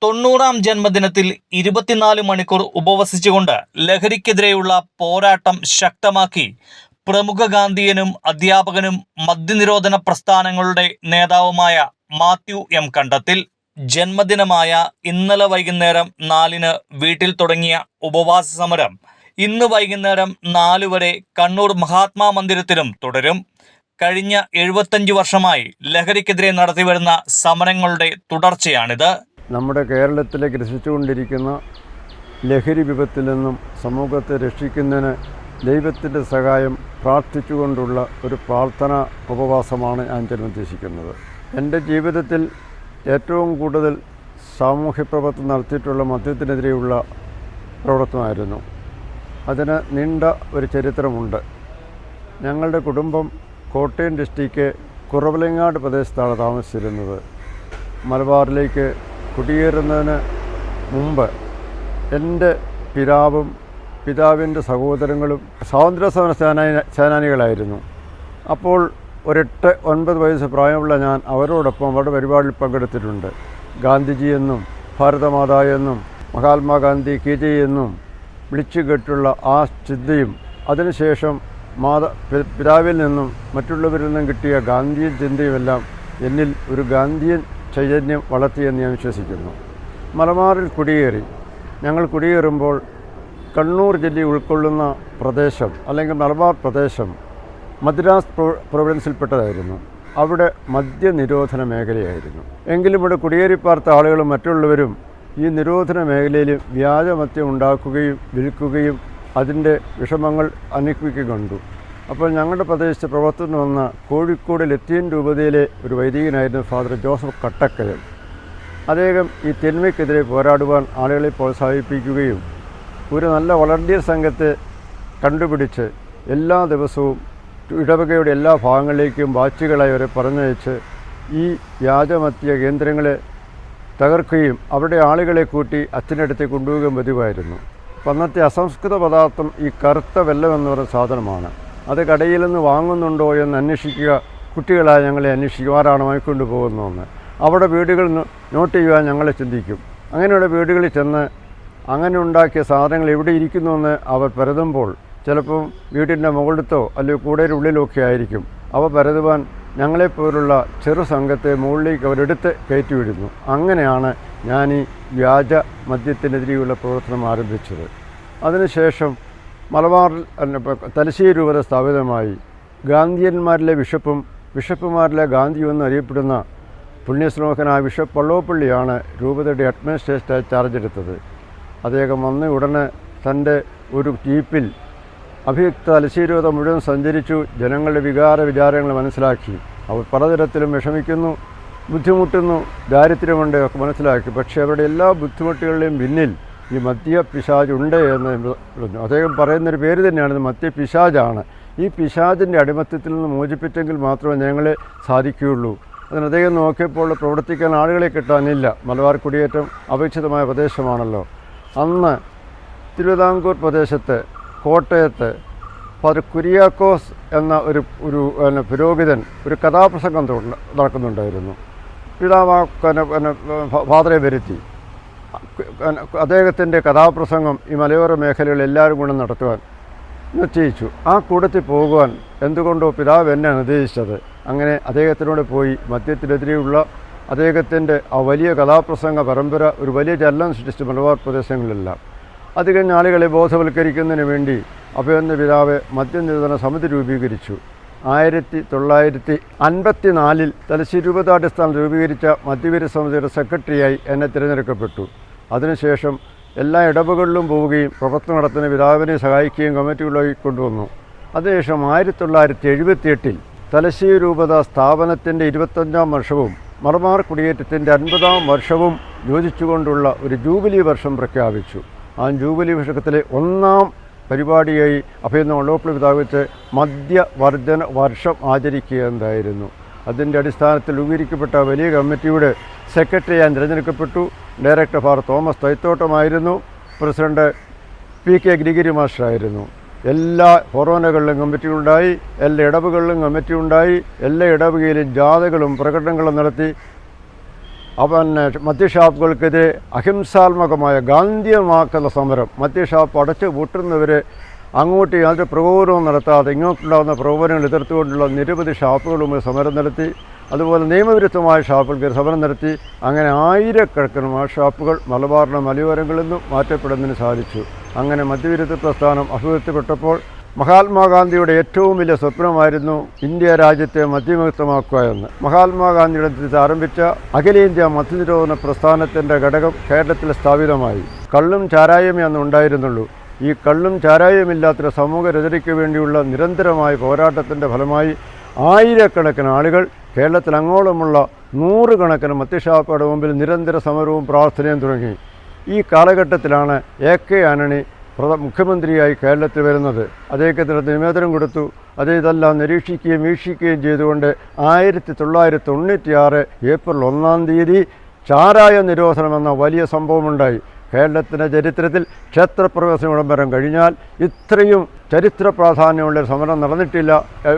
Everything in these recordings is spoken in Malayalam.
90-ാം ജന്മദിനത്തിൽ 24 മണിക്കൂർ ഉപവസിച്ചുകൊണ്ട് ലഹരിക്കെതിരെയുള്ള പോരാട്ടം ശക്തമാക്കി പ്രമുഖ ഗാന്ധിയനും അധ്യാപകനും മദ്യനിരോധന പ്രസ്ഥാനങ്ങളുടെ നേതാവുമായ മാത്യു എം കണ്ടത്തിൽ ജന്മദിനമായ ഇന്നലെ വൈകുന്നേരം 4-ന് വീട്ടിൽ തുടങ്ങിയ ഉപവാസ സമരം ഇന്ന് വൈകുന്നേരം 4 വരെ കണ്ണൂർ മഹാത്മാ മന്ദിരത്തിലും തുടരും. കഴിഞ്ഞ 75 വർഷമായി ലഹരിക്കെതിരെ നടത്തിവരുന്ന സമരങ്ങളുടെ തുടർച്ചയാണിത്. നമ്മുടെ കേരളത്തിലെ ഗ്രസിച്ചുകൊണ്ടിരിക്കുന്ന ലഹരി വിപത്തിൽ നിന്നും സമൂഹത്തെ രക്ഷിക്കുന്നതിന് ദൈവത്തിൻ്റെ സഹായം പ്രാർത്ഥിച്ചുകൊണ്ടുള്ള ഒരു പ്രാർത്ഥന ഉപവാസമാണ് ഞാൻ ഉദ്ദേശിക്കുന്നത്. എൻ്റെ ജീവിതത്തിൽ ഏറ്റവും കൂടുതൽ സാമൂഹ്യ പ്രവർത്തനം നടത്തിയിട്ടുള്ള മദ്യത്തിനെതിരെയുള്ള പ്രവർത്തനമായിരുന്നു. അതിന് നീണ്ട ഒരു ചരിത്രമുണ്ട്. ഞങ്ങളുടെ കുടുംബം കോട്ടയം ഡിസ്ട്രിക്റ്റ് കുറവലങ്ങാട് പ്രദേശത്താണ് താമസിച്ചിരുന്നത്. മലബാറിലേക്ക് കുടിയേറുന്നതിന് മുമ്പ് എൻ്റെ പിതാവും പിതാവിൻ്റെ സഹോദരങ്ങളും സ്വാതന്ത്ര്യ സമര സേനാനികളായിരുന്നു. അപ്പോൾ 8-9 വയസ്സ് പ്രായമുള്ള ഞാൻ അവരോടൊപ്പം അവരുടെ പരിപാടിയിൽ പങ്കെടുത്തിട്ടുണ്ട്. ഗാന്ധിജിയെന്നും ഭാരതമാതാ എന്നും മഹാത്മാഗാന്ധി കീജി എന്നും വിളിച്ചു കേട്ടുള്ള ആ ചിന്തയും അതിനുശേഷം പിതാവിൽ നിന്നും മറ്റുള്ളവരിൽ നിന്നും കിട്ടിയ ഗാന്ധിയൻ ചിന്തയുമെല്ലാം എന്നിൽ ഒരു ഗാന്ധിയൻ ചൈതന്യം വളർത്തിയെന്ന് ഞാൻ വിശ്വസിക്കുന്നു. മലബാറിൽ കുടിയേറി. ഞങ്ങൾ കുടിയേറുമ്പോൾ കണ്ണൂർ ജില്ല ഉൾക്കൊള്ളുന്ന പ്രദേശം അല്ലെങ്കിൽ മലബാർ പ്രദേശം മദ്രാസ് പ്രൊവിൻസിൽപ്പെട്ടതായിരുന്നു. അവിടെ മദ്യനിരോധന മേഖലയായിരുന്നു. എങ്കിലും ഇവിടെ കുടിയേറിപ്പാർത്ത ആളുകളും മറ്റുള്ളവരും ഈ നിരോധന മേഖലയിൽ വ്യാജമദ്യം ഉണ്ടാക്കുകയും വിൽക്കുകയും അതിൻ്റെ വിഷമങ്ങൾ അനുഭവിക്കുകയും കണ്ടു. അപ്പോൾ ഞങ്ങളുടെ പ്രദേശത്ത് പ്രവർത്തനം വന്ന കോഴിക്കോട് ലത്തീൻ രൂപതയിലെ ഒരു വൈദികനായിരുന്നു ഫാദർ ജോസഫ് കട്ടക്കയം. അദ്ദേഹം ഈ തിന്മയ്ക്കെതിരെ പോരാടുവാൻ ആളുകളെ പ്രോത്സാഹിപ്പിക്കുകയും ഒരു നല്ല വളണ്ടിയർ സംഘത്തെ കണ്ടുപിടിച്ച് എല്ലാ ദിവസവും ഇടവകയുടെ എല്ലാ ഭാഗങ്ങളിലേക്കും ബാച്ചുകളായി അവരെ പറഞ്ഞയച്ച് ഈ വ്യാജമദ്യ കേന്ദ്രങ്ങളെ തകർക്കുകയും അവിടെ ആളുകളെ കൂട്ടി അച്ഛനടുത്തേക്ക് കൊണ്ടുപോവുകയും പതിവായിരുന്നു. അന്നത്തെ അസംസ്കൃത പദാർത്ഥം ഈ കറുത്ത വെല്ലം എന്ന് പറയുന്ന സാധനമാണ്. അത് കടയിൽ നിന്ന് വാങ്ങുന്നുണ്ടോ എന്ന് അന്വേഷിക്കുക. കുട്ടികളായി ഞങ്ങളെ അന്വേഷിക്കും ആരാണ് വാങ്ങിക്കൊണ്ട് പോകുന്നതെന്ന്. അവിടെ വീടുകൾ നോട്ട് ചെയ്യുവാൻ ഞങ്ങളെ ചിന്തിക്കും. അങ്ങനെയുള്ള വീടുകളിൽ ചെന്ന് അങ്ങനെ ഉണ്ടാക്കിയ സാധനങ്ങൾ എവിടെ ഇരിക്കുന്നുവെന്ന് അവർ പരതുമ്പോൾ ചിലപ്പം വീടിൻ്റെ മുകളിലത്തോ അല്ലെങ്കിൽ കൂടയുടെ ഉള്ളിലൊക്കെ ആയിരിക്കും. അവ പരതുവാൻ ഞങ്ങളെപ്പോലുള്ള ചെറു സംഘത്തെ മുകളിലേക്ക് അവരെടുത്ത് കയറ്റിവിടുന്നു. അങ്ങനെയാണ് ഞാൻ ഈ വ്യാജ മദ്യത്തിനെതിരെയുള്ള പ്രവർത്തനം ആരംഭിച്ചത്. അതിനുശേഷം മലബാറിൽ തലശ്ശേരി രൂപത സ്ഥാപിതമായി. ഗാന്ധിയന്മാരിലെ ബിഷപ്പുമാരിലെ ഗാന്ധിയെന്ന് അറിയപ്പെടുന്ന പുണ്യശ്ലോകനായ ബിഷപ്പ് പള്ളോപ്പള്ളിയാണ് രൂപതയുടെ അഡ്മിനിസ്ട്രേറ്റർ ചാർജ് എടുത്തത്. അദ്ദേഹം വന്ന ഉടനെ തൻ്റെ ഒരു ജീപ്പിൽ അഭിയുക്ത തലശ്ശേരി രൂപത മുഴുവൻ സഞ്ചരിച്ചു. ജനങ്ങളുടെ വിചാരങ്ങൾ മനസ്സിലാക്കി. അവർ പലതരത്തിലും വിഷമിക്കുന്നു, ബുദ്ധിമുട്ടുന്നു, ദാരിദ്ര്യമുണ്ട് ഒക്കെ മനസ്സിലാക്കി. പക്ഷേ അവരുടെ എല്ലാ ബുദ്ധിമുട്ടുകളുടെയും പിന്നിൽ ഈ മദ്യപിശാച് ഉണ്ട് എന്ന് പറഞ്ഞു. അദ്ദേഹം പറയുന്നൊരു പേര് തന്നെയാണ് ഇത് മദ്യപിശാചാണ്. ഈ പിശാചിൻ്റെ അടിമത്തത്തിൽ നിന്ന് മോചിപ്പിച്ചെങ്കിൽ മാത്രമേ ഞങ്ങളെ സാധിക്കുകയുള്ളൂ. അതിന് അദ്ദേഹം നോക്കിയപ്പോൾ പ്രവർത്തിക്കാൻ ആളുകളെ കിട്ടാനില്ല. മലബാർ കുടിയേറ്റം അപേക്ഷിതമായ പ്രദേശമാണല്ലോ. അന്ന് തിരുവിതാംകൂർ പ്രദേശത്ത് കോട്ടയത്ത് ഫാദർ കുര്യാക്കോസ് എന്ന ഒരു പുരോഹിതൻ ഒരു കഥാപ്രസംഗം നടക്കുന്നുണ്ടായിരുന്നു. പിതാവ് ഫാദറെ വരുത്തി അദ്ദേഹത്തിൻ്റെ കഥാപ്രസംഗം ഈ മലയോര മേഖലകളിൽ എല്ലാവരും കൂടെ നടത്തുവാൻ നിശ്ചയിച്ചു. ആ കൂട്ടത്തിൽ പോകുവാൻ എന്തുകൊണ്ടോ പിതാവ് എന്നെ നിർദ്ദേശിച്ചത്. അങ്ങനെ അദ്ദേഹത്തിനോട് പോയി മദ്യത്തിനെതിരെയുള്ള അദ്ദേഹത്തിൻ്റെ ആ വലിയ കഥാപ്രസംഗ പരമ്പര ഒരു വലിയ ചലനം സൃഷ്ടിച്ചു മലബാർ പ്രദേശങ്ങളിലെല്ലാം. അത് കഴിഞ്ഞ് ആളുകളെ ബോധവൽക്കരിക്കുന്നതിന് വേണ്ടി അഭയൻ്റെ പിതാവ് മദ്യനിരോധന സമിതി രൂപീകരിച്ചു. 1954 തലശ്ശേരി രൂപതാടിസ്ഥാനം രൂപീകരിച്ച മദ്യവിരുദ്ധ സമിതിയുടെ സെക്രട്ടറിയായി എന്നെ തിരഞ്ഞെടുക്കപ്പെട്ടു. അതിനുശേഷം എല്ലാ ഇടവകളിലും പോവുകയും പ്രവർത്തനം നടത്തുന്ന പിതാവിനെ സഹായിക്കുകയും കമ്മിറ്റികളായി കൊണ്ടുവന്നു. അതിനുശേഷം 1978 തലശ്ശേരി രൂപത സ്ഥാപനത്തിൻ്റെ 25-ാം വർഷവും മലബാർ കുടിയേറ്റത്തിൻ്റെ 50-ാം വർഷവും യോജിച്ചുകൊണ്ടുള്ള ഒരു ജൂബിലി വർഷം പ്രഖ്യാപിച്ചു. ആ ജൂബിലി വർഷത്തിലെ 1-ാം പരിപാടിയായി അഭയന്ന വള്ളോപ്പള്ളി പിതാവ് വെച്ച് മദ്യവർജന വർഷം ആചരിക്കുക എന്തായിരുന്നു. അതിൻ്റെ അടിസ്ഥാനത്തിൽ രൂപീകരിക്കപ്പെട്ട വലിയ കമ്മിറ്റിയുടെ സെക്രട്ടറിയായി തിരഞ്ഞെടുക്കപ്പെട്ടു. ഡയറക്ടർ ഫാദർ തോമസ് തൈത്തോട്ടമായിരുന്നു. പ്രസിഡന്റ് PK ഗ്രിഗരി മാസ്റ്ററായിരുന്നു. എല്ലാ ഫൊറോനകളിലും കമ്മിറ്റികളുണ്ടായി, എല്ലാ ഇടവകളിലും കമ്മിറ്റി ഉണ്ടായി. എല്ലാ ഇടവകയിലും ജാഥകളും പ്രകടനങ്ങളും നടത്തി മദ്യഷാപ്പുകൾക്കെതിരെ അഹിംസാത്മകമായ ഗാന്ധിയമാക്കുന്ന സമരം, മദ്യഷാപ്പ് അടച്ചു പൂട്ടുന്നവരെ അങ്ങോട്ട് യാതൊരു പ്രകോപനവും നടത്താതെ ഇങ്ങോട്ടുണ്ടാകുന്ന പ്രകോപനങ്ങൾ എതിർത്തുകൊണ്ടുള്ള നിരവധി ഷാപ്പുകളുമായി സമരം നടത്തി. അതുപോലെ നിയമവിരുദ്ധമായ ഷാപ്പുകൾക്ക് സമരം നടത്തി. അങ്ങനെ ആയിരക്കണക്കിന് ആ ഷാപ്പുകൾ മലബാറിൻ്റെ മലയോരങ്ങളിൽ നിന്നും മാറ്റപ്പെടുന്നതിന് സാധിച്ചു. അങ്ങനെ മദ്യവിരുദ്ധ പ്രസ്ഥാനം അഭിവൃദ്ധിപ്പെട്ടപ്പോൾ മഹാത്മാഗാന്ധിയുടെ ഏറ്റവും വലിയ സ്വപ്നമായിരുന്നു ഇന്ത്യ രാജ്യത്തെ മദ്യമുക്തമാക്കുക എന്ന്. മഹാത്മാഗാന്ധിയുടെ നേതൃത്വത്തിൽ ആരംഭിച്ച അഖിലേന്ത്യാ മദ്യനിരോധന പ്രസ്ഥാനത്തിൻ്റെ ഘടകം കേരളത്തിൽ സ്ഥാപിതമായി. കള്ളും ചാരായമേ അന്ന് ഉണ്ടായിരുന്നുള്ളൂ. ഈ കള്ളും ചാരായമില്ലാത്തൊരു സമൂഹ രചനയ്ക്ക് വേണ്ടിയുള്ള നിരന്തരമായ പോരാട്ടത്തിൻ്റെ ഫലമായി ആയിരക്കണക്കിന് ആളുകൾ കേരളത്തിൽ അങ്ങോളമുള്ള നൂറുകണക്കിന് മദ്യഷാപ്പുകളുടെ മുമ്പിൽ നിരന്തര സമരവും പ്രാർത്ഥനയും തുടങ്ങി. ഈ കാലഘട്ടത്തിലാണ് AK ആന്റണി മുഖ്യമന്ത്രിയായി കേരളത്തിൽ വരുന്നത്. അദ്ദേഹത്തിന് നിവേദനം കൊടുത്തു. ഇതെല്ലാം നിരീക്ഷിക്കുകയും വീക്ഷിക്കുകയും ചെയ്തുകൊണ്ട് 1996 ഏപ്രിൽ 1-ാം തീയതി ചാരായ നിരോധനമെന്ന വലിയ സംഭവമുണ്ടായി. കേരളത്തിൻ്റെ ചരിത്രത്തിൽ ക്ഷേത്രപ്രവേശന വിളംബരം കഴിഞ്ഞാൽ ഇത്രയും ചരിത്ര പ്രാധാന്യമുള്ളൊരു സമരം നടന്നിട്ടില്ല,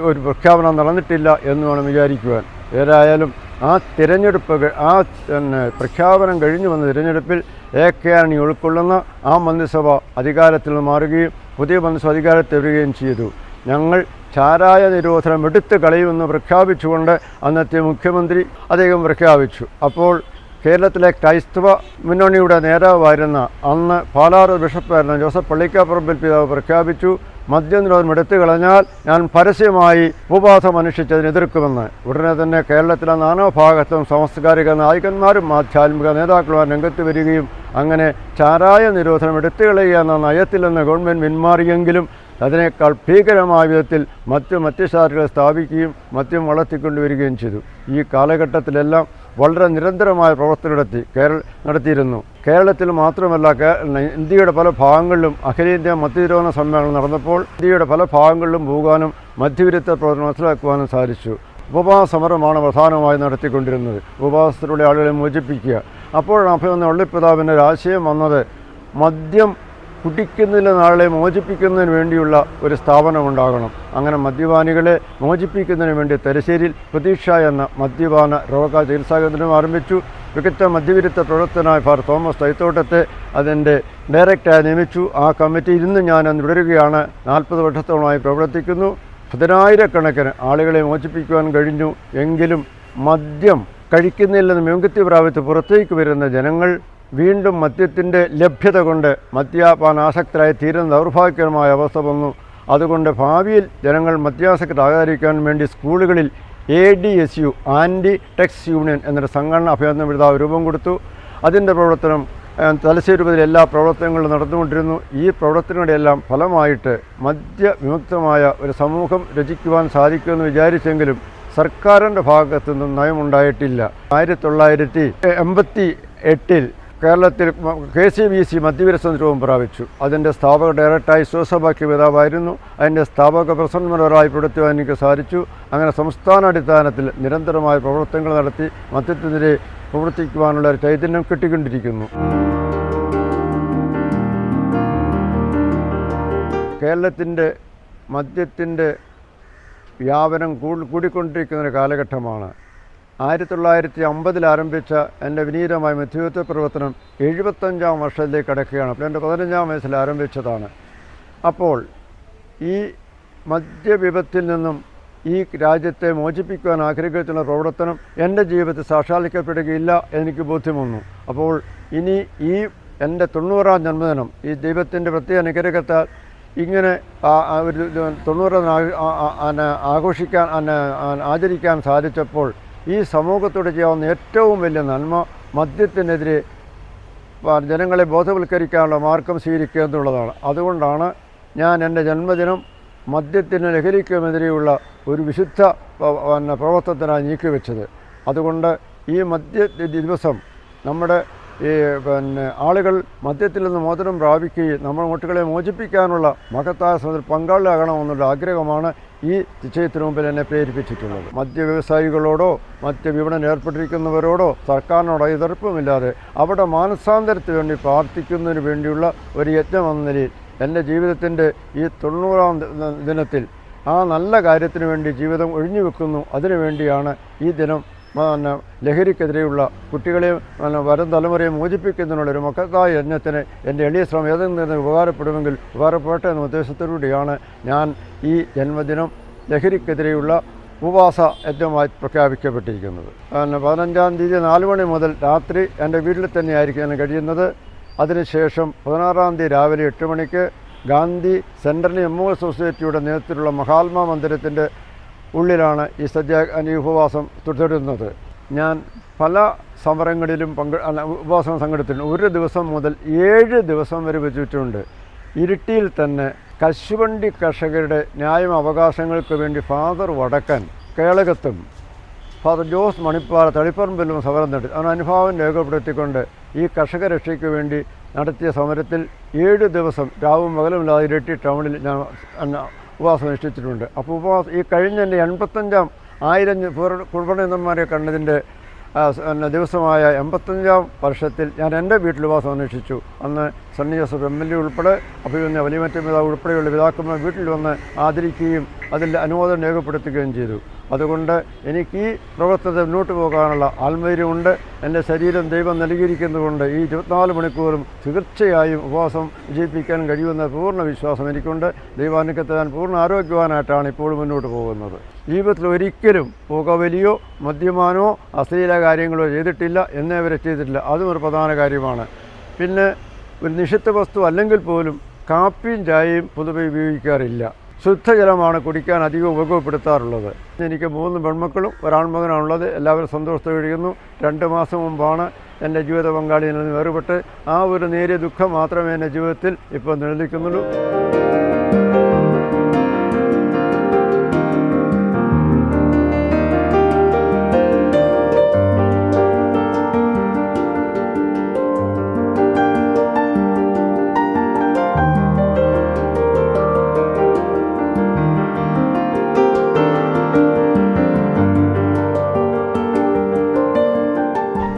ഒരു പ്രഖ്യാപനം നടന്നിട്ടില്ല എന്ന് വേണം വിചാരിക്കുവാൻ. ഏതായാലും ആ തിരഞ്ഞെടുപ്പ് പ്രഖ്യാപനം കഴിഞ്ഞു വന്ന തിരഞ്ഞെടുപ്പിൽ AK ആന്റണി ഉൾക്കൊള്ളുന്ന ആ മന്ത്രിസഭ അധികാരത്തിൽ നിന്ന് മാറുകയും പുതിയ മന്ത്രിസഭ അധികാരത്തിൽ വരികയും ചെയ്തു. ഞങ്ങൾ ചാരായ നിരോധനം എടുത്തു കളയുമെന്ന് പ്രഖ്യാപിച്ചുകൊണ്ട് അന്നത്തെ മുഖ്യമന്ത്രി അദ്ദേഹം പ്രഖ്യാപിച്ചു. അപ്പോൾ കേരളത്തിലെ ക്രൈസ്തവ മുന്നണിയുടെ നേതാവായിരുന്ന അന്ന് പാലാറ് ബിഷപ്പായിരുന്ന ജോസഫ് പള്ളിക്കാപ്പറമ്പിൽ പിതാവ് പ്രഖ്യാപിച്ചു, മദ്യനിരോധനം എടുത്തു കളഞ്ഞാൽ ഞാൻ പരസ്യമായി ഉപവാസം അനുഷ്ഠിച്ചതിന് എതിർക്കുമെന്ന്. ഉടനെ തന്നെ കേരളത്തിലെ നാനാഭാഗത്തും സാംസ്കാരിക നായകന്മാരും ആധ്യാത്മിക നേതാക്കളുമായി രംഗത്ത് വരികയും അങ്ങനെ ചാരായ നിരോധനം എടുത്തു കളയുക എന്ന നയത്തിൽ നിന്ന് ഗവൺമെൻറ് പിന്മാറിയെങ്കിലും അതിനേക്കാൾ ഭീകരമായ വിധത്തിൽ മദ്യശാലകൾ സ്ഥാപിക്കുകയും മദ്യം വളർത്തിക്കൊണ്ടുവരികയും ചെയ്തു. ഈ കാലഘട്ടത്തിലെല്ലാം വളരെ നിരന്തരമായ പ്രവർത്തനം നടത്തിയിരുന്നു. കേരളത്തിൽ മാത്രമല്ല, ഇന്ത്യയുടെ പല ഭാഗങ്ങളിലും അഖിലേന്ത്യാ മദ്യനിരോധന സമ്മേളനം നടന്നപ്പോൾ ഇന്ത്യയുടെ പല ഭാഗങ്ങളിലും പോകാനും മദ്യവിരുദ്ധ പ്രവർത്തനം മനസ്സിലാക്കുവാനും സാധിച്ചു. ഉപവാസ സമരമാണ് പ്രധാനമായി നടത്തിക്കൊണ്ടിരുന്നത്. ഉപവാസത്തിലൂടെ ആളുകളെ മോചിപ്പിക്കുക. അപ്പോഴാണ് വള്ളിപ്പിതാവിൻ്റെ ഒരു ആശയം വന്നത്, മദ്യം കുടിക്കുന്നതിൽ ആളെ മോചിപ്പിക്കുന്നതിന് വേണ്ടിയുള്ള ഒരു സ്ഥാപനമുണ്ടാകണം. അങ്ങനെ മദ്യപാനികളെ മോചിപ്പിക്കുന്നതിന് വേണ്ടി തലശ്ശേരിയിൽ പ്രതീക്ഷ എന്ന മദ്യപാന രോഗ ചികിത്സാ കേന്ദ്രം ആരംഭിച്ചു. മികച്ച മദ്യവിരുദ്ധ പ്രവർത്തനായ ഫാദർ തോമസ് തൈത്തോട്ടത്തെ അതിൻ്റെ ഡയറക്ടറായി നിയമിച്ചു. ആ കമ്മിറ്റി ഇന്ന് ഞാൻ തുടരുകയാണ്. 40 വർഷത്തോളമായി പ്രവർത്തിക്കുന്നു. 10,000-കണക്കിന് ആളുകളെ മോചിപ്പിക്കുവാൻ കഴിഞ്ഞു. എങ്കിലും മദ്യം കഴിക്കുന്നതിൽ നിന്ന് വിമുക്തി പ്രാപിച്ച് പുറത്തേക്ക് വരുന്ന ജനങ്ങൾ വീണ്ടും മദ്യത്തിൻ്റെ ലഭ്യത കൊണ്ട് മദ്യപാനാസക്തരായി തീരുന്ന ദൗർഭാഗ്യകരമായ അവസ്ഥ വന്നു. അതുകൊണ്ട് ഭാവിയിൽ ജനങ്ങൾ മദ്യാസക്തരാകാതിരിക്കാൻ വേണ്ടി സ്കൂളുകളിൽ ADSU ആൻറ്റി ഡ്രഗ്സ് യൂണിയൻ എന്നൊരു സംഘടന അഭ്യർത്ഥന പിതാവ് രൂപം കൊടുത്തു. അതിൻ്റെ പ്രവർത്തനം തലശ്ശേരി രൂപതയിൽ എല്ലാ പ്രവർത്തനങ്ങളും നടന്നുകൊണ്ടിരുന്നു. ഈ പ്രവർത്തനങ്ങളുടെയെല്ലാം ഫലമായിട്ട് മദ്യവിമുക്തമായ ഒരു സമൂഹം രചിക്കുവാൻ സാധിക്കുമെന്ന് വിചാരിച്ചെങ്കിലും സർക്കാരിൻ്റെ ഭാഗത്തു നിന്നും നയമുണ്ടായിട്ടില്ല. 1988 കേരളത്തിൽ KCBC മദ്യവിരുദ്ധ രൂപം പ്രാപിച്ചു. അതിൻ്റെ സ്ഥാപക ഡയറക്ടറായി സുസഭാക്യ പിതാവായിരുന്നു. അതിൻ്റെ സ്ഥാപക പ്രസിഡന്റുമാരായി പ്രവർത്തിക്കുവാൻ എനിക്ക് സാധിച്ചു. അങ്ങനെ സംസ്ഥാനാടിസ്ഥാനത്തിൽ നിരന്തരമായ പ്രവർത്തനങ്ങൾ നടത്തി മദ്യത്തിനെതിരെ പ്രവർത്തിക്കുവാനുള്ള ഒരു ചൈതന്യം കിട്ടിക്കൊണ്ടിരിക്കുന്നു. കേരളത്തിൻ്റെ മദ്യത്തിൻ്റെ വ്യാപനം കൂടിക്കൊണ്ടിരിക്കുന്ന ഒരു കാലഘട്ടമാണ്. 1950 ആരംഭിച്ച എൻ്റെ വിനീതമായ മധ്യവിരുദ്ധ പ്രവർത്തനം 75-ാം വർഷത്തിലേക്ക് കടക്കുകയാണ്. അപ്പോൾ എൻ്റെ 15-ാം വയസ്സിൽ ആരംഭിച്ചതാണ്. അപ്പോൾ ഈ മദ്യവിപത്തിൽ നിന്നും ഈ രാജ്യത്തെ മോചിപ്പിക്കുവാൻ ആഗ്രഹിക്കുന്ന പ്രവർത്തനം എൻ്റെ ജീവിതത്തിൽ സാക്ഷാത്കരിക്കപ്പെടുകയില്ല എനിക്ക് ബോധ്യം വന്നു. അപ്പോൾ ഇനി ഈ എൻ്റെ 90-ാം ജന്മദിനം ഈ ദൈവത്തിൻ്റെ പ്രത്യേക അനുഗ്രഹത്താൽ ഇങ്ങനെ ഒരു 90 ആചരിക്കാൻ സാധിച്ചപ്പോൾ ഈ സമൂഹത്തോട് ചെയ്യാവുന്ന ഏറ്റവും വലിയ നന്മ മദ്യത്തിനെതിരെ ജനങ്ങളെ ബോധവൽക്കരിക്കാനുള്ള മാർഗം സ്വീകരിക്കുക എന്നുള്ളതാണ്. അതുകൊണ്ടാണ് ഞാൻ എൻ്റെ ജന്മദിനം മദ്യത്തിന് ലഹരിക്കുമെതിരെയുള്ള ഒരു വിശുദ്ധ പ്രവർത്തനത്തിനായി നീക്കിവെച്ചത്. അതുകൊണ്ട് ഈ മദ്യ ദിവസം നമ്മുടെ ആളുകൾ മദ്യത്തിൽ നിന്ന് മോചനം പ്രാപിക്കുകയും നമ്മുടെ കുട്ടികളെ മോചിപ്പിക്കാനുള്ള മഹത്തായ ശ്രമത്തിൽ പങ്കാളിയാകണമെന്നുള്ള ആഗ്രഹമാണ് ഈ നിശ്ചയത്തിന് മുമ്പിൽ എന്നെ പ്രേരിപ്പിച്ചിട്ടുള്ളത്. മദ്യ വ്യവസായികളോടോ മദ്യവിപണനം ഏർപ്പെട്ടിരിക്കുന്നവരോടോ സർക്കാരിനോടോ എതിർപ്പുമില്ലാതെ അവിടെ മാനസാന്തരത്തിന് വേണ്ടി പ്രാർത്ഥിക്കുന്നതിന് വേണ്ടിയുള്ള ഒരു യജ്ഞമെന്ന നിലയിൽ എൻ്റെ ജീവിതത്തിൻ്റെ ഈ 90-ാം ദിനത്തിൽ ആ നല്ല കാര്യത്തിന് വേണ്ടി ജീവിതം ഒഴിഞ്ഞു വെക്കുന്നു. അതിനുവേണ്ടിയാണ് ഈ ദിനം ലഹരിക്കെതിരെയുള്ള കുട്ടികളെയും വരും തലമുറയെ മോചിപ്പിക്കുന്നതിനുള്ളൊരു മക്കത്തായ യജ്ഞത്തിന് എൻ്റെ എളിയ ശ്രമം ഏതെങ്കിലും ഉപകാരപ്പെടുമെങ്കിൽ ഉപകാരപ്പെടട്ടെ എന്ന ഉദ്ദേശത്തോടുകൂടിയാണ് ഞാൻ ഈ ജന്മദിനം ലഹരിക്കെതിരെയുള്ള ഉപവാസ യജ്ഞമായി പ്രഖ്യാപിക്കപ്പെട്ടിരിക്കുന്നത്. 15-ാം തീയതി 4 മണി മുതൽ രാത്രി എൻ്റെ വീട്ടിൽ തന്നെയായിരിക്കും ഞാൻ കഴിയുന്നത്. അതിനുശേഷം 16-ാം തീയതി രാവിലെ 8 മണിക്ക് ഗാന്ധി സെൻട്രൽ എമ്മോൾ സൊസൈറ്റിയുടെ നേതൃത്വത്തിലുള്ള മഹാത്മാ മന്ദിരത്തിൻ്റെ ഉള്ളിലാണ് ഈ ഉപവാസം തുടരുന്നത്. ഞാൻ പല സമരങ്ങളിലും ഉപവാസം സംഘടിപ്പിച്ചിട്ടുണ്ട്. 1 ദിവസം മുതൽ 7 ദിവസം വരെ വെച്ചിട്ടുണ്ട്. ഇരിട്ടിയിൽ തന്നെ കശുവണ്ടി കർഷകരുടെ ന്യായം അവകാശങ്ങൾക്ക് വേണ്ടി ഫാദർ വടക്കൻ കേളകത്തും ഫാദർ ജോസ് മണിപ്പാറ തളിപ്പറമ്പിലും സമരം നടത്തി. അവൻ അനുഭവം രേഖപ്പെടുത്തിക്കൊണ്ട് ഈ കർഷക രക്ഷയ്ക്ക് വേണ്ടി നടത്തിയ സമരത്തിൽ 7 ദിവസം രാവും പകലുമില്ലാതെ ഇരിട്ടി ടൗണിൽ ഞാൻ ഉപവാസം അനുഷ്ഠിച്ചിട്ടുണ്ട്. അപ്പോൾ ഈ കഴിഞ്ഞ എൻ്റെ 85-ാം 1000 കുർബാനന്മാരെ കണ്ടതിൻ്റെ ദിവസമായ 85-ാം വർഷത്തിൽ ഞാൻ എൻ്റെ വീട്ടിൽ ഉപവാസം അനുഷ്ഠിച്ചു. അന്ന് സണ്ണി ജോസഫ് MLA ഉൾപ്പെടെ അഭിമന്യ വലിയമറ്റ പിതാവ് ഉൾപ്പെടെയുള്ള പിതാക്കന്മാർ വീട്ടിൽ വന്ന് ആദരിക്കുകയും അതിൽ അനുമോദനം രേഖപ്പെടുത്തുകയും ചെയ്തു. അതുകൊണ്ട് എനിക്ക് ഈ പ്രവർത്തനത്തെ മുന്നോട്ട് പോകാനുള്ള ആത്മധൈര്യമുണ്ട്. എൻ്റെ ശരീരം ദൈവം നൽകിയിരിക്കുന്നതുകൊണ്ട് ഈ 24 മണിക്കൂറും തീർച്ചയായും ഉപവാസം വിജയിപ്പിക്കാൻ കഴിയുമെന്ന പൂർണ്ണ വിശ്വാസം എനിക്കുണ്ട്. ദൈവാനുഗ്രഹത്തെ ഞാൻ പൂർണ്ണ ആരോഗ്യവാനായിട്ടാണ് ഇപ്പോൾ മുന്നോട്ട് പോകുന്നത്. ജീവിതത്തിൽ ഒരിക്കലും പുകവലിയോ മദ്യപാനമോ അശ്ലീല കാര്യങ്ങളോ ചെയ്തിട്ടില്ല, എന്നേ വരെ ചെയ്തിട്ടില്ല. അതും ഒരു പ്രധാന കാര്യമാണ്. പിന്നെ ഒരു നിഷിദ്ധ വസ്തു അല്ലെങ്കിൽ പോലും കാപ്പിയും ചായയും പൊതുവെ ഉപയോഗിക്കാറില്ല. ശുദ്ധജലമാണ് കുടിക്കാൻ അധികം ഉപയോഗപ്പെടുത്താറുള്ളത്. എനിക്ക് 3 പെൺമക്കളും 1 ആൺമകനാണുള്ളത്. എല്ലാവരും സന്തോഷത്തോടെ കഴിയുന്നു. 2 മാസം മുമ്പാണ് എൻ്റെ ജീവിത പങ്കാളിയിൽ നിന്ന് വേർപെട്ട്. ആ ഒരു നേരിയ ദുഃഖം മാത്രമേ എൻ്റെ ജീവിതത്തിൽ ഇപ്പോൾ നിലനിൽക്കുന്നുള്ളൂ.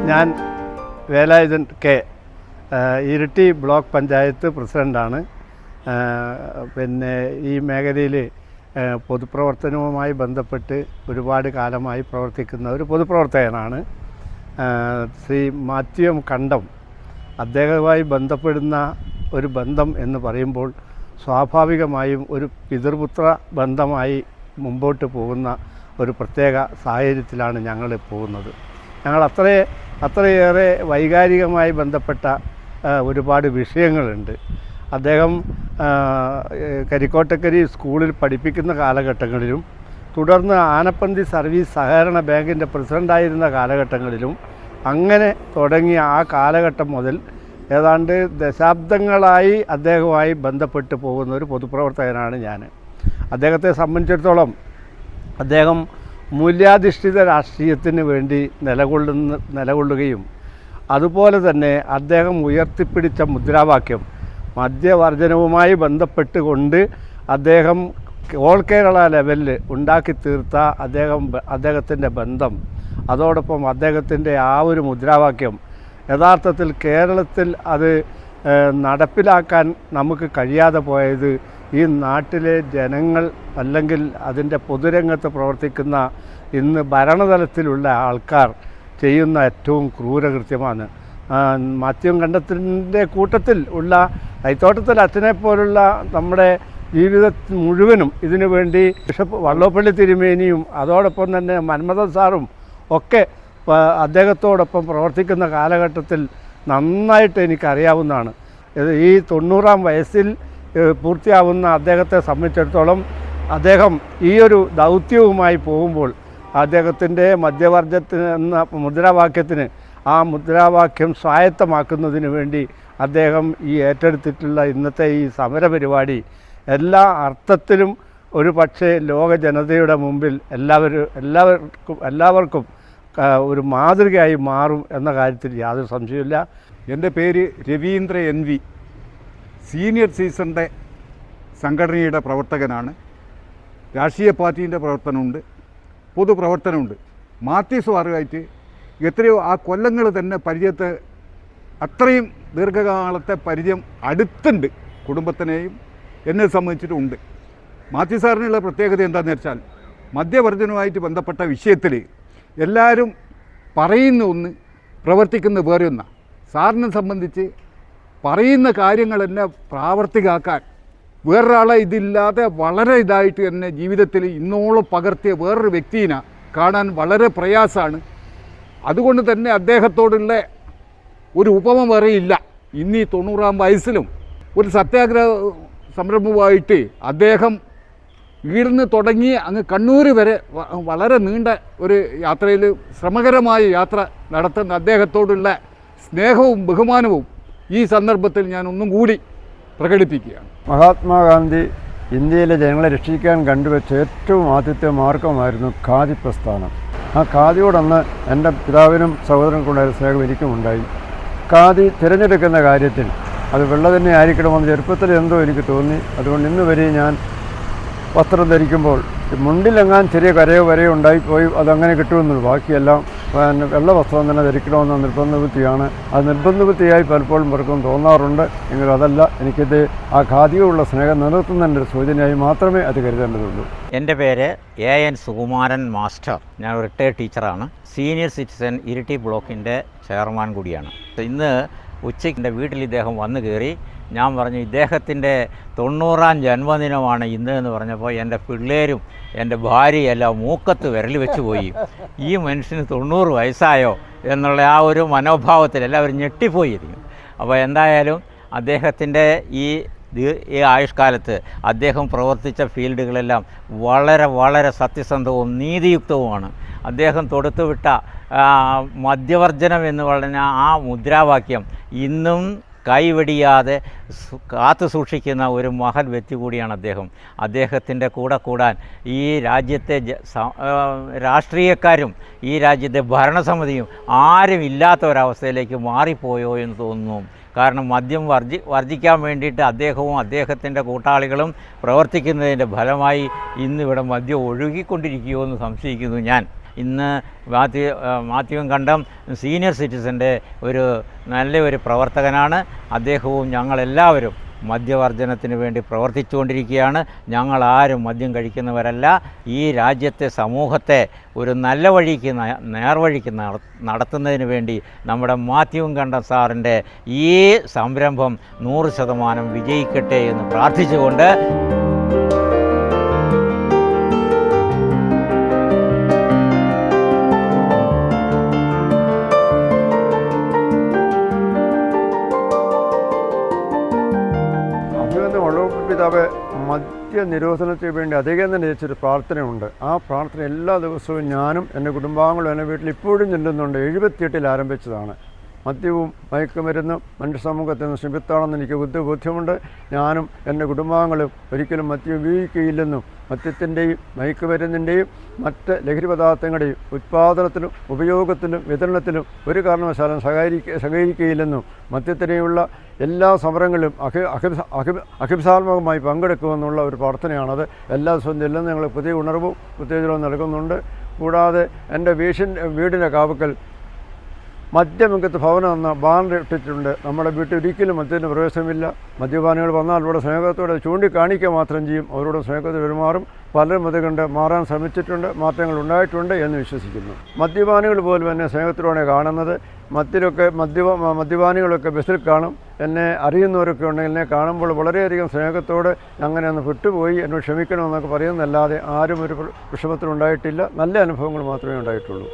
ഞാൻ വേലായുധൻ കെ, ഇരിട്ടി ബ്ലോക്ക് പഞ്ചായത്ത് പ്രസിഡൻ്റാണ്. പിന്നെ ഈ മേഖലയിൽ പൊതുപ്രവർത്തനവുമായി ബന്ധപ്പെട്ട് ഒരുപാട് കാലമായി പ്രവർത്തിക്കുന്ന ഒരു പൊതുപ്രവർത്തകനാണ്. ശ്രീ മാത്യു എം കണ്ടം, അദ്ദേഹവുമായി ബന്ധപ്പെടുന്ന ഒരു ബന്ധം എന്ന് പറയുമ്പോൾ സ്വാഭാവികമായും ഒരു പിതൃപുത്ര ബന്ധമായി മുമ്പോട്ട് പോകുന്ന ഒരു പ്രത്യേക സാഹചര്യത്തിലാണ് ഞങ്ങൾ പോകുന്നത്. ഞങ്ങൾ അത്രയേറെ വൈകാരികമായി ബന്ധപ്പെട്ട ഒരുപാട് വിഷയങ്ങളുണ്ട്. അദ്ദേഹം കരിക്കോട്ടക്കരി സ്കൂളിൽ പഠിപ്പിക്കുന്ന കാലഘട്ടങ്ങളിലും തുടർന്ന് ആനപ്പന്തി സർവീസ് സഹകരണ ബാങ്കിൻ്റെ പ്രസിഡൻ്റായിരുന്ന കാലഘട്ടങ്ങളിലും അങ്ങനെ തുടങ്ങിയ ആ കാലഘട്ടം മുതൽ ഏതാണ്ട് ദശാബ്ദങ്ങളായി അദ്ദേഹവുമായി ബന്ധപ്പെട്ട് പോകുന്ന ഒരു പൊതുപ്രവർത്തകനാണ് ഞാൻ. അദ്ദേഹത്തെ സംബന്ധിച്ചിടത്തോളം അദ്ദേഹം മൂല്യാധിഷ്ഠിത രാഷ്ട്രീയത്തിന് വേണ്ടി നിലകൊള്ളുകയും അതുപോലെ തന്നെ അദ്ദേഹം ഉയർത്തിപ്പിടിച്ച മുദ്രാവാക്യം മദ്യവർജനവുമായി ബന്ധപ്പെട്ടുകൊണ്ട് അദ്ദേഹം ഓൾ കേരള ലെവലിൽ ഉണ്ടാക്കി തീർത്ത അദ്ദേഹത്തിൻ്റെ ബന്ധം, അതോടൊപ്പം അദ്ദേഹത്തിൻ്റെ ആ ഒരു മുദ്രാവാക്യം യഥാർത്ഥത്തിൽ കേരളത്തിൽ അത് നടപ്പിലാക്കാൻ നമുക്ക് കഴിയാതെ പോയത് ഈ നാട്ടിലെ ജനങ്ങൾ അല്ലെങ്കിൽ അതിൻ്റെ പൊതുരംഗത്ത് പ്രവർത്തിക്കുന്ന ഇന്ന് ഭരണതലത്തിലുള്ള ആൾക്കാർ ചെയ്യുന്ന ഏറ്റവും ക്രൂരകൃത്യമാണ്. മാത്യു കണ്ടത്തിൻ്റെ കൂട്ടത്തിൽ ഉള്ള കൈത്തോട്ടത്തിൽ അച്ഛനെ പോലുള്ള നമ്മുടെ ജീവിതത്തിൽ മുഴുവനും ഇതിനു വേണ്ടി ബിഷപ്പ് വള്ളോപ്പള്ളി തിരുമേനിയും അതോടൊപ്പം തന്നെ മന്മഥൻ സാറും ഒക്കെ അദ്ദേഹത്തോടൊപ്പം പ്രവർത്തിക്കുന്ന കാലഘട്ടത്തിൽ നന്നായിട്ട് എനിക്കറിയാവുന്നതാണ്. ഈ 90-ാം വയസ്സിൽ പൂർത്തിയാവുന്ന അദ്ദേഹത്തെ സംബന്ധിച്ചിടത്തോളം അദ്ദേഹം ഈ ഒരു ദൗത്യവുമായി പോകുമ്പോൾ അദ്ദേഹത്തിൻ്റെ മദ്യവർജത്തിന് എന്ന മുദ്രാവാക്യത്തിന് ആ മുദ്രാവാക്യം സ്വായത്തമാക്കുന്നതിന് വേണ്ടി അദ്ദേഹം ഈ ഏറ്റെടുത്തിട്ടുള്ള ഇന്നത്തെ ഈ സമരപരിപാടി എല്ലാ അർത്ഥത്തിലും ഒരു പക്ഷേ ലോക ജനതയുടെ മുമ്പിൽ എല്ലാവർക്കും ഒരു മാതൃകയായി മാറും എന്ന കാര്യത്തിൽ യാതൊരു സംശയമില്ല. എൻ്റെ പേര് രവീന്ദ്ര NV, സീനിയർ സീസണിൻ്റെ സംഘടനയുടെ പ്രവർത്തകനാണ്. രാഷ്ട്രീയ പാർട്ടീൻ്റെ പ്രവർത്തനമുണ്ട്, പൊതുപ്രവർത്തനമുണ്ട്. മാത്യു സാറുമായിട്ട് എത്രയോ ആ കൊല്ലങ്ങൾ തന്നെ പരിചയത്തെ അത്രയും ദീർഘകാലത്തെ പരിചയം അടുത്തുണ്ട്. കുടുംബത്തിനെയും എന്നെ സംബന്ധിച്ചിട്ടുണ്ട്. മാത്യു സാറിനുള്ള പ്രത്യേകത എന്താണെന്ന് വെച്ചാൽ മദ്യവർജനവുമായിട്ട് ബന്ധപ്പെട്ട വിഷയത്തിൽ എല്ലാവരും പറയുന്ന ഒന്ന് പ്രവർത്തിക്കുന്ന വേറെ ഒന്നാണ്. സാറിനെ സംബന്ധിച്ച് പറയുന്ന കാര്യങ്ങൾ തന്നെ പ്രാവർത്തികമാക്കാൻ വേറൊരാളെ ഇതില്ലാതെ വളരെ ഇതായിട്ട് തന്നെ ജീവിതത്തിൽ ഇന്നോളം പകർത്തിയ വേറൊരു വ്യക്തിയെ കാണാൻ വളരെ പ്രയാസമാണ്. അതുകൊണ്ട് തന്നെ അദ്ദേഹത്തോടുള്ള ഒരു ഉപമ വേറെയില്ല. ഇന്നീ 90-ാം വയസ്സിലും ഒരു സത്യാഗ്രഹ സംരംഭവുമായിട്ട് അദ്ദേഹം ഈടുന്ന് തുടങ്ങി അങ്ങ് കണ്ണൂർ വരെ വളരെ നീണ്ട ഒരു യാത്രയിൽ ശ്രമകരമായ യാത്ര നടത്തുന്ന അദ്ദേഹത്തോടുള്ള സ്നേഹവും ബഹുമാനവും ഈ സന്ദർഭത്തിൽ ഞാൻ ഒന്നും കൂടി പ്രകടിപ്പിക്കുകയാണ്. മഹാത്മാഗാന്ധി ഇന്ത്യയിലെ ജനങ്ങളെ രക്ഷിക്കാൻ കണ്ടുവച്ച ഏറ്റവും ആദ്യത്തെ മാർഗമായിരുന്നു ഖാദി പ്രസ്ഥാനം. ആ ഖാദിയോടന്ന് എൻ്റെ പിതാവിനും സഹോദരനുണ്ടായ സ്നേഹം എനിക്കുമുണ്ടായി. ഖാദി തിരഞ്ഞെടുക്കുന്ന കാര്യത്തിൽ അത് വെള്ള തന്നെ ആയിരിക്കണമെന്ന് ചെറുപ്പത്തിൽ എന്തോ എനിക്ക് തോന്നി. അതുകൊണ്ട് ഇന്ന് വരെ ഞാൻ വസ്ത്രം ധരിക്കുമ്പോൾ മുണ്ടിലെങ്ങാൻ ചെറിയ കരയോ വരയോ ഉണ്ടായിപ്പോയി അതങ്ങനെ കിട്ടുമെന്നുള്ളൂ. ബാക്കിയെല്ലാം വെള്ള വസ്ത്രം തന്നെ ധരിക്കണമെന്ന നിർബന്ധബുദ്ധിയാണ്. അത് നിർബന്ധബുദ്ധിയായി പലപ്പോഴും പലർക്കും തോന്നാറുണ്ട്. എങ്കിലും അതല്ല, എനിക്കിത് ആ ഖാദിയോടുള്ള സ്നേഹം നിലനിർത്തുന്നതിൻ്റെ ഒരു സൂചനയായി മാത്രമേ അത് കരുതേണ്ടതുള്ളൂ. എൻ്റെ പേര് AN സുകുമാരൻ മാസ്റ്റർ. ഞാൻ ഒരു റിട്ടയർഡ് ടീച്ചറാണ്. സീനിയർ സിറ്റിസൺ ഇരിട്ടി ബ്ലോക്കിൻ്റെ ചെയർമാൻ കൂടിയാണ്. ഇന്ന് ഉച്ചയ്ക്ക് എൻ്റെ വീട്ടിൽ ഇദ്ദേഹം വന്നു കയറി. ഞാൻ പറഞ്ഞു, ഇദ്ദേഹത്തിൻ്റെ 90-ാം ജന്മദിനമാണ് ഇന്ന് എന്ന് പറഞ്ഞപ്പോൾ എൻ്റെ പിള്ളേരും എൻ്റെ ഭാര്യയെല്ലാം മൂക്കത്ത് വിരൽ വെച്ച് പോയി. ഈ മനുഷ്യന് 90 വയസ്സായോ എന്നുള്ള ആ ഒരു മനോഭാവത്തിൽ എല്ലാവരും ഞെട്ടിപ്പോയിരിക്കും. അപ്പോൾ എന്തായാലും അദ്ദേഹത്തിൻ്റെ ഈ ആയുഷ്കാലത്ത് അദ്ദേഹം പ്രവർത്തിച്ച ഫീൽഡുകളെല്ലാം വളരെ വളരെ സത്യസന്ധവും നീതിയുക്തവുമാണ്. അദ്ദേഹം തൊടുത്തുവിട്ട മദ്യവർജനം എന്ന് പറഞ്ഞ ആ മുദ്രാവാക്യം ഇന്നും കൈവെടിയാതെ കാത്തു സൂക്ഷിക്കുന്ന ഒരു മഹൽ വ്യക്തി കൂടിയാണ് അദ്ദേഹം. അദ്ദേഹത്തിൻ്റെ കൂടെ കൂടാൻ ഈ രാജ്യത്തെ രാഷ്ട്രീയക്കാരും ഈ രാജ്യത്തെ ഭരണസമിതിയും ആരും ഇല്ലാത്ത ഒരവസ്ഥയിലേക്ക് മാറിപ്പോയോ എന്ന് തോന്നുന്നു. കാരണം മദ്യം വർജിക്കാൻ വേണ്ടിയിട്ട് അദ്ദേഹവും അദ്ദേഹത്തിൻ്റെ കൂട്ടാളികളും പ്രവർത്തിക്കുന്നതിൻ്റെ ഫലമായി ഇന്നിവിടെ മദ്യം ഒഴുകിക്കൊണ്ടിരിക്കുമോ എന്ന് സംശയിക്കുന്നു ഞാൻ. ഇന്ന് മാത്യുവും കണ്ടം സീനിയർ സിറ്റിസൻ്റെ നല്ലൊരു പ്രവർത്തകനാണ്. അദ്ദേഹവും ഞങ്ങളെല്ലാവരും മദ്യവർജനത്തിന് വേണ്ടി പ്രവർത്തിച്ചുകൊണ്ടിരിക്കുകയാണ്. ഞങ്ങളാരും മദ്യം കഴിക്കുന്നവരല്ല. ഈ രാജ്യത്തെ സമൂഹത്തെ ഒരു നല്ല വഴിക്ക് നേർവഴിക്ക് നടത്തുന്നതിന് വേണ്ടി നമ്മുടെ മാത്യുവും കണ്ടം സാറിൻ്റെ ഈ സംരംഭം 100% വിജയിക്കട്ടെ എന്ന് പ്രാർത്ഥിച്ചുകൊണ്ട് പിതാവ് മദ്യനിരോധനത്തിന് വേണ്ടി അദ്ദേഹം തന്നെ രചിച്ചൊരു പ്രാർത്ഥനയുണ്ട്. ആ പ്രാർത്ഥന എല്ലാ ദിവസവും ഞാനും എൻ്റെ കുടുംബാംഗങ്ങളും എൻ്റെ വീട്ടിൽ ഇപ്പോഴും ചെല്ലുന്നുണ്ട്. 78 ആരംഭിച്ചതാണ്. മദ്യവും മയക്കുമരുന്നും മനുഷ്യ സമൂഹത്തിൽ നിന്ന് ശിബിത്താണെന്ന് എനിക്ക് ബോധ്യമുണ്ട്. ഞാനും എൻ്റെ കുടുംബാംഗങ്ങളും ഒരിക്കലും മദ്യം ഉപയോഗിക്കുകയില്ലെന്നും മദ്യത്തിൻ്റെയും മയക്കുമരുന്നിൻ്റെയും മറ്റ് ലഹരി പദാർത്ഥങ്ങളുടെയും ഉത്പാദനത്തിലും ഉപയോഗത്തിലും വിതരണത്തിലും ഒരു കാരണവശാലും സഹകരിക്കുകയില്ലെന്നും മദ്യത്തിനെയുള്ള എല്ലാ സമരങ്ങളിലും അഹിംസാത്മകമായി പങ്കെടുക്കുമെന്നുള്ള ഒരു പ്രാർത്ഥനയാണത്. എല്ലാ ദിവസവും ചെല്ലുന്ന ഞങ്ങൾ പുതിയ ഉണർവും ഉത്തേജനവും നൽകുന്നുണ്ട്. കൂടാതെ എൻ്റെ വീടിൻ്റെ കാവക്കൽ മദ്യമുഖത്ത് ഭവനം എന്ന ബാനർ ഇട്ടിട്ടുണ്ട്. നമ്മുടെ വീട്ടിൽ ഒരിക്കലും മദ്യത്തിന് പ്രവേശനമില്ല. മദ്യപാനികൾ വന്നാൽ ഇവിടെ സ്നേഹത്തോടെ ചൂണ്ടിക്കാണിക്കുക മാത്രം ചെയ്യും. അവരോട് സ്നേഹത്തിൽ പെരുമാറും. പലരും അത് കണ്ട് മാറാൻ ശ്രമിച്ചിട്ടുണ്ട്, മാറ്റങ്ങൾ ഉണ്ടായിട്ടുണ്ട് എന്ന് വിശ്വസിക്കുന്നു. മദ്യപാനികൾ പോലും എന്നെ സ്നേഹത്തോടെ കാണുന്നത്. മദ്യപാനികളൊക്കെ ബസ്സിൽ കാണും. എന്നെ അറിയുന്നവരൊക്കെ ഉണ്ടെങ്കിൽ എന്നെ കാണുമ്പോൾ വളരെയധികം സ്നേഹത്തോടെ അങ്ങനെ ഒന്ന് വിട്ടുപോയി എന്നോട് ക്ഷമിക്കണമെന്നൊക്കെ പറയുന്നതല്ലാതെ ആരും ഒരു വിഷമത്തിലുണ്ടായിട്ടില്ല. നല്ല അനുഭവങ്ങൾ മാത്രമേ ഉണ്ടായിട്ടുള്ളൂ.